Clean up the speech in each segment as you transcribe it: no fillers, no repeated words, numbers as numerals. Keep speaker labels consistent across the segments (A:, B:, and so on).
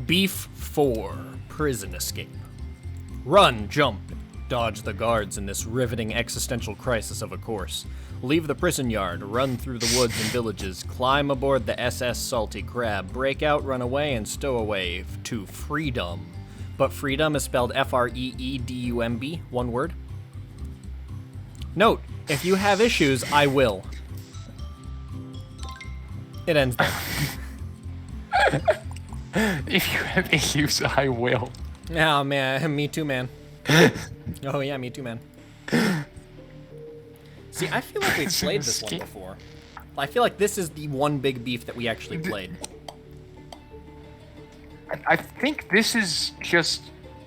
A: Beef 4, Prison Escape. Run, jump, dodge the guards in this riveting existential crisis of a course. Leave the prison yard, run through the woods and villages, climb aboard the SS Salty Crab, break out, run away, and stow away to freedom. But freedom is spelled F-R-E-E-D-U-M-B, one word. Note, if you have issues, I will. It ends there.
B: If you have issues, I will.
A: Oh, man, me too, man. Oh, yeah, me too, man. See, I feel like we've played this one before. I feel like this is the one big beef that we actually played.
B: I think this is just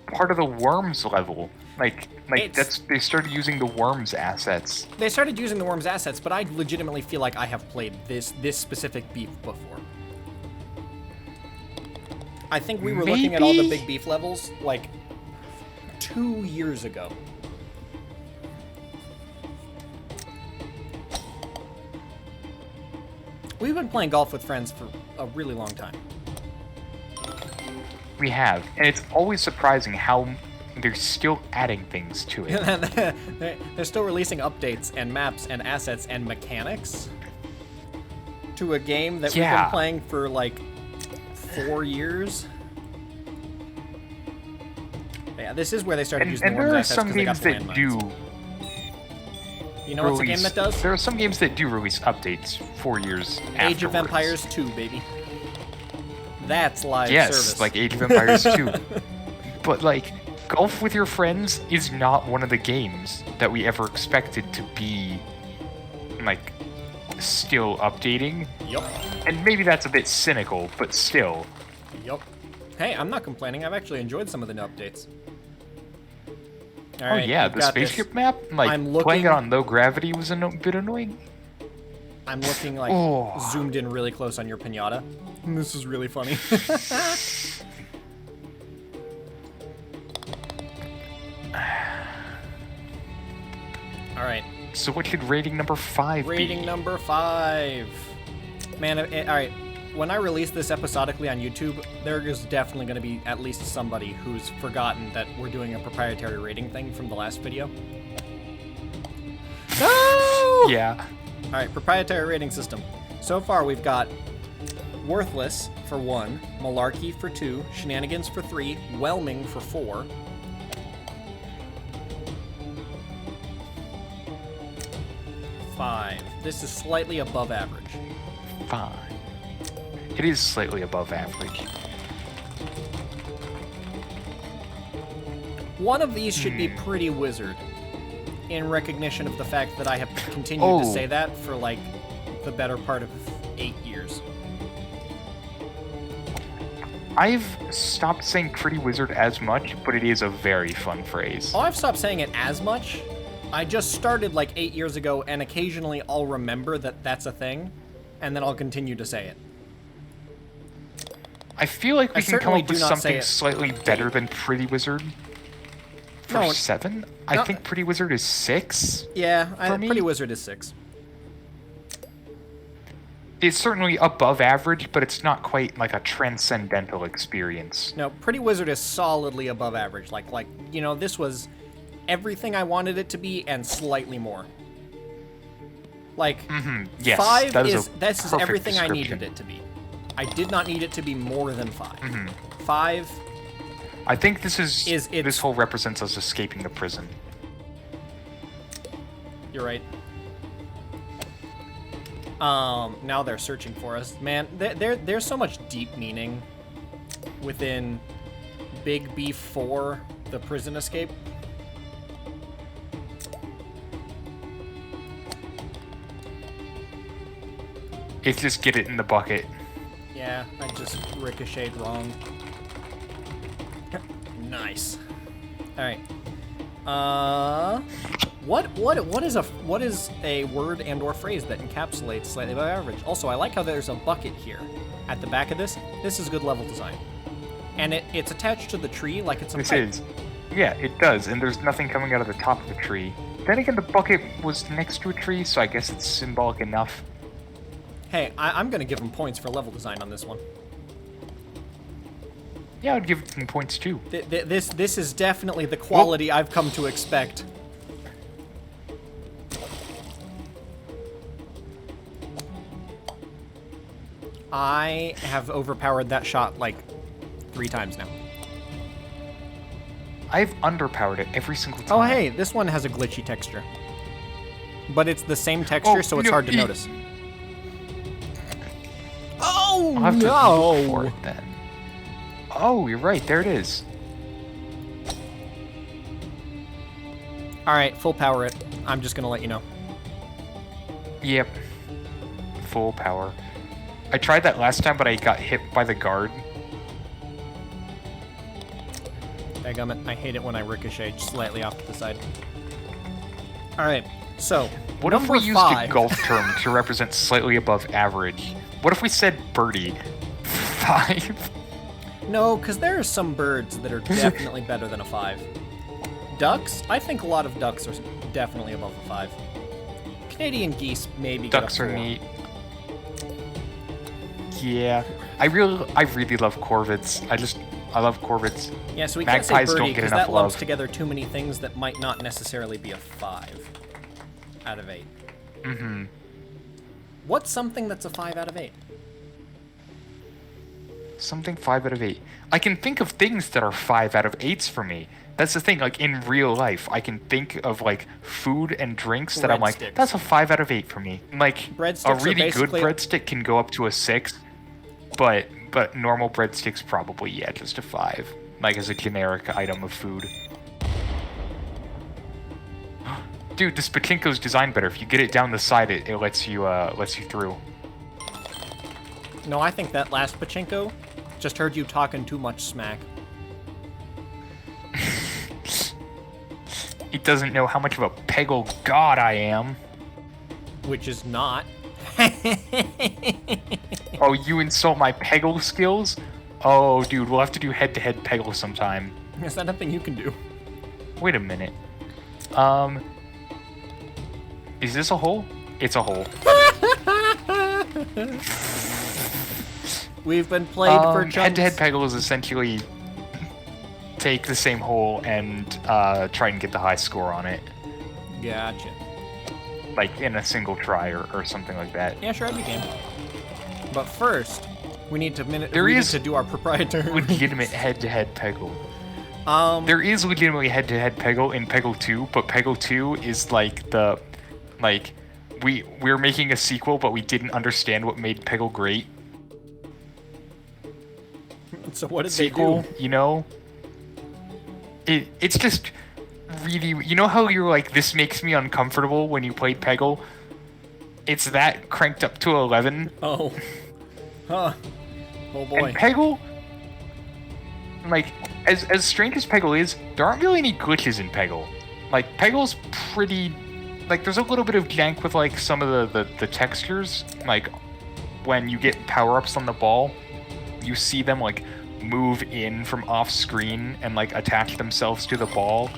B: part of the Worms level. Like they started using the Worms assets.
A: They started using the Worms assets, but I legitimately feel like I have played this specific beef before. I think we were looking at all the big beef levels like 2 years ago. We've been playing golf with friends for a really long time.
B: We have, and it's always surprising how they're still adding things to it.
A: They're still releasing updates and maps and assets and mechanics to a game that we've been playing for like 4 years. Yeah, this is where they started using the Worms assets.
B: And there are some games that do.
A: You know what's a game that does?
B: There are some games that do release updates 4 years afterwards.
A: Age of Empires 2, baby. That's live service.
B: Yes, like Age of Empires 2. But like, golf with your friends is not one of the games that we ever expected to be, like, still updating.
A: Yup.
B: And maybe that's a bit cynical, but still.
A: Yup. Hey, I'm not complaining. I've actually enjoyed some of the new updates. All
B: oh
A: right,
B: yeah, the spaceship map? Like, playing it on low gravity was a bit annoying.
A: I'm looking, like, zoomed in really close on your pinata. This is really funny. All right.
B: So what should rating number 5 be?
A: Rating number 5. Man, all right. When I release this episodically on YouTube, there is definitely going to be at least somebody who's forgotten that we're doing a proprietary rating thing from the last video. No!
B: Yeah.
A: All right, proprietary rating system. So far, we've got Worthless for 1, Malarkey for 2, Shenanigans for 3, Whelming for 4. Five. This is slightly above average.
B: 5. It is slightly above average.
A: One of these should be Pretty Wizard, in recognition of the fact that I have continued to say that for, like, the better part of 8 years.
B: I've stopped saying Pretty Wizard as much, but it is a very fun phrase.
A: Oh, I've stopped saying it as much. I just started, like, 8 years ago, and occasionally I'll remember that that's a thing, and then I'll continue to say it.
B: I feel like we can come up with something slightly better than Pretty Wizard. For 7? I think Pretty Wizard is 6.
A: Yeah, Pretty Wizard is 6.
B: It's certainly above average, but it's not quite like a transcendental experience.
A: No, Pretty Wizard is solidly above average. Like, you know, this was everything I wanted it to be and slightly more. Like,
B: yes,
A: 5 this is everything I needed it to be. I did not need it to be more than 5. 5.
B: I think this whole represents us escaping the prison.
A: You're right. Now they're searching for us. Man, there's so much deep meaning within Big Beef 4, the prison escape.
B: It's just get it in the bucket.
A: Yeah, I just ricocheted wrong. Nice. All right. What is a word and or phrase that encapsulates slightly above average? Also, I like how there's a bucket here at the back of this. This is good level design, and it's attached to the tree like it's a pipe.
B: This is. Yeah, it does, and there's nothing coming out of the top of the tree. Then again, the bucket was next to a tree, so I guess it's symbolic enough.
A: Hey, I'm gonna give him points for level design on this one.
B: Yeah, I'd give it 10 points too.
A: This is definitely the quality I've come to expect. I have overpowered that shot like 3 times now.
B: I've underpowered it every single time.
A: Oh, hey, this one has a glitchy texture. But it's the same texture, so it's hard to notice. Oh,
B: I'll have to
A: no!
B: look for it then. Oh, you're right. There it is.
A: All right, full power it. I'm just gonna let you know.
B: Yep. Full power. I tried that last time, but I got hit by the guard.
A: Dadgummit, I hate it when I ricochet slightly off to the side. All right, so
B: What if
A: number
B: we used
A: 5.
B: a golf term to represent slightly above average? What if we said birdie? 5?
A: No, because there are some birds that are definitely better than a 5. Ducks? I think a lot of ducks are definitely above a 5. Canadian geese maybe
B: Ducks
A: get a 4.
B: are neat. Yeah, I really love corvids. I love corvids.
A: Yeah, so we can't say
B: Magpies don't
A: birdie
B: get
A: because
B: enough
A: that lumps
B: love.
A: together too many things that might not necessarily be a 5 out of 8.
B: Mm-hmm.
A: What's something that's a 5 out of 8?
B: Something 5 out of 8. I can think of things that are 5 out of 8s for me. That's the thing, like in real life, I can think of like food and drinks that I'm like,
A: Breadsticks.
B: that's a 5 out of 8 for me. Like
A: Breadsticks
B: a
A: are
B: really good
A: basically-
B: breadstick can go up to a 6, but normal breadsticks probably, yeah, just a 5. Like as a generic item of food. Dude, this pachinko's designed better. If you get it down the side, it lets you through.
A: No, I think that last pachinko just heard you talking too much smack.
B: It doesn't know how much of a Peggle god I am.
A: Which is not.
B: Oh, you insult my Peggle skills? Oh, dude, we'll have to do head-to-head Peggle sometime.
A: Is that nothing you can do?
B: Wait a minute. Is this a hole? It's a hole.
A: We've been played for chunks.
B: Head-to-head Peggle is essentially take the same hole and try and get the high score on it.
A: Gotcha.
B: Like in a single try or something like that.
A: Yeah, sure, I'd be game. But first, we need to do our proprietary.
B: Legitimate head-to-head Peggle. There is legitimately head-to-head Peggle in Peggle 2, but Peggle 2 is like we're making a sequel, but we didn't understand what made Peggle great.
A: So what did
B: Sequel,
A: they do?
B: you know? It's just really, you know how you're like, this makes me uncomfortable when you played Peggle? It's that cranked up to 11.
A: Oh. Huh. Oh boy.
B: And Peggle, like, as strange as Peggle is, there aren't really any glitches in Peggle. Like, Peggle's pretty, like, there's a little bit of jank with, like, some of the textures. Like, when you get power-ups on the ball, you see them, like, move in from off-screen and, like, attach themselves to the ball.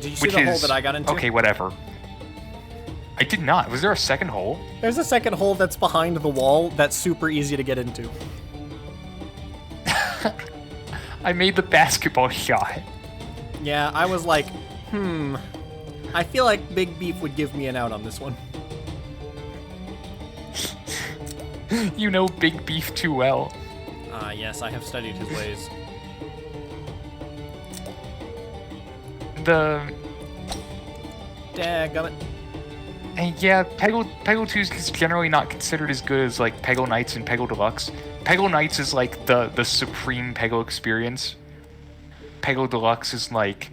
A: Did you see the hole that I got into?
B: Okay, whatever. I did not. Was there a second hole?
A: There's a second hole that's behind the wall that's super easy to get into.
B: I made the basketball shot.
A: Yeah, I was like, I feel like Big Beef would give me an out on this one.
B: You know Big Beef too well.
A: Yes, I have studied his ways. Dadgummit.
B: And yeah, Peggle 2 is generally not considered as good as like Peggle Knights and Peggle Deluxe. Peggle Knights is like the supreme Peggle experience. Peggle Deluxe is like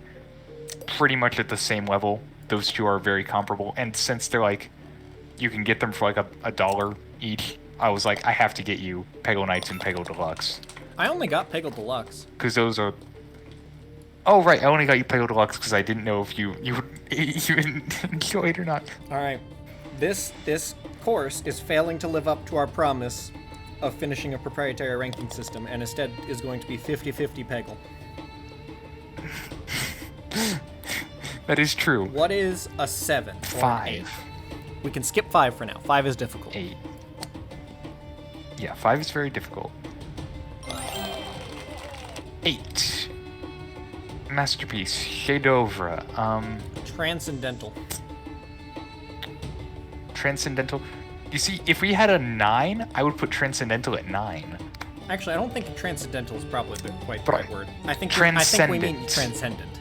B: pretty much at the same level. Those two are very comparable, and since they're like, you can get them for like $1 each, I was like, I have to get you Peggle Knights and Peggle Deluxe.
A: I only got Peggle Deluxe.
B: Because those are... Oh, right, I only got you Peggle Deluxe because I didn't know if you enjoy it or not.
A: Alright, this course is failing to live up to our promise of finishing a proprietary ranking system, and instead is going to be 50-50 Peggle.
B: That is true.
A: What is a 7 or
B: 5.
A: an 8? We can skip 5 for now. 5 is difficult.
B: 8. Yeah, 5 is very difficult. 8. Masterpiece. Chef d'oeuvre.
A: Transcendental.
B: Transcendental. You see, if we had a 9, I would put Transcendental at 9.
A: Actually, I don't think transcendental is probably quite the
B: But
A: right word. I think we mean transcendent.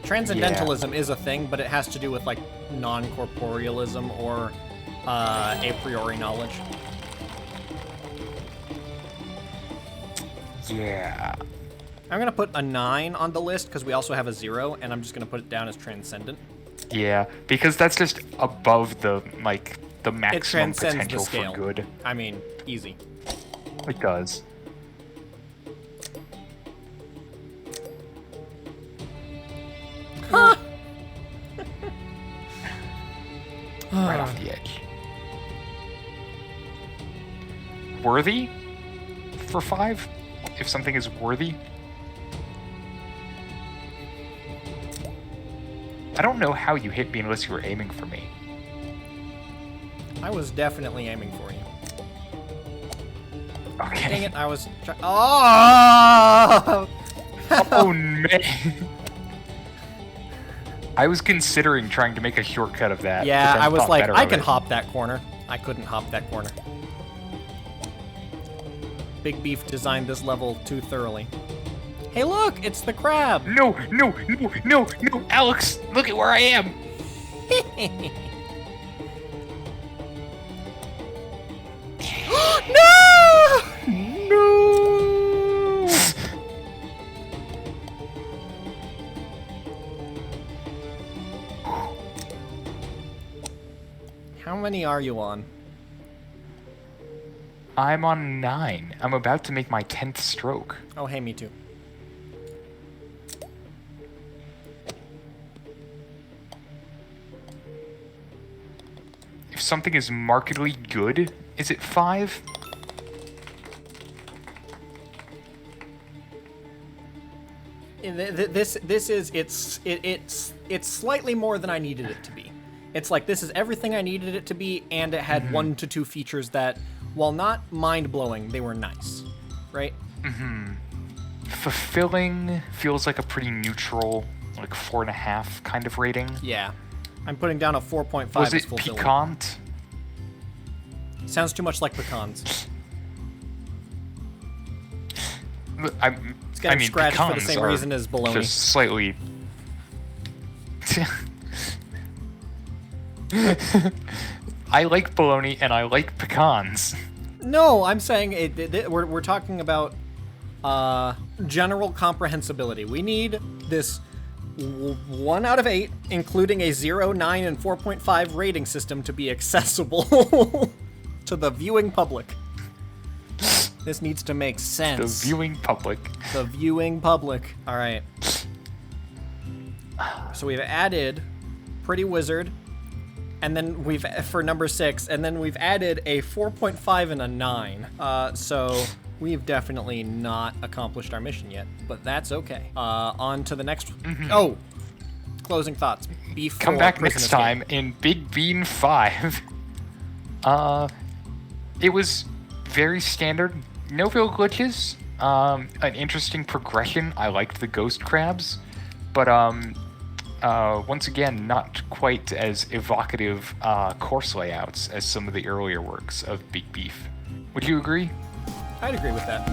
A: Transcendentalism is a thing, but it has to do with like non-corporealism or a priori knowledge.
B: Yeah.
A: I'm gonna put a 9 on the list because we also have a 0, and I'm just gonna put it down as transcendent.
B: Yeah, because that's just above the maximum
A: It transcends
B: potential
A: the scale.
B: for good.
A: I mean, easy.
B: It does.
A: Huh.
B: Right off the edge. Worthy? For 5? If something is worthy? I don't know how you hit me unless you were aiming for me.
A: I was definitely aiming for you.
B: Okay.
A: Dang it, I was Oh!
B: Oh, man. I was considering trying to make a shortcut of that.
A: Yeah,
B: but then
A: I was
B: thought
A: like,
B: better
A: I
B: of
A: can
B: it.
A: hop that corner. I couldn't hop that corner. Big Beef designed this level too thoroughly. Hey, look, it's the crab.
B: No, Alex, look at where I am.
A: No! How many are you on?
B: I'm on 9. I'm about to make my 10th stroke.
A: Oh, hey, me too.
B: If something is markedly good, is it 5?
A: It's slightly more than I needed it to be. It's like this is everything I needed it to be, and it had 1 to 2 features that, while not mind-blowing, they were nice, right?
B: Fulfilling feels like a pretty neutral, like 4.5 kind of rating.
A: Yeah, I'm putting down a 4.5
B: Was
A: as
B: it
A: fulfilling.
B: piquant?
A: Sounds too much like pecans. It's getting scratched for the same reason as bologna.
B: Just slightly. I like bologna and I like pecans.
A: No, I'm saying we're talking about general comprehensibility. We need this 1 out of 8, including a 0, 9, and 4.5 rating system to be accessible to the viewing public. This needs to make sense.
B: The viewing public.
A: The viewing public. All right. So we've added Pretty Wizard, and then for number 6, and then we've added a 4.5 and a 9. So we've definitely not accomplished our mission yet, but that's okay. On to the next. Oh, closing thoughts. Before
B: Come back
A: Prison
B: next
A: Escape.
B: time in Big Bean 5. It was very standard. No real glitches. An interesting progression. I liked the ghost crabs, but once again, not quite as evocative course layouts as some of the earlier works of Big Beef. Would you agree?
A: I'd agree with that.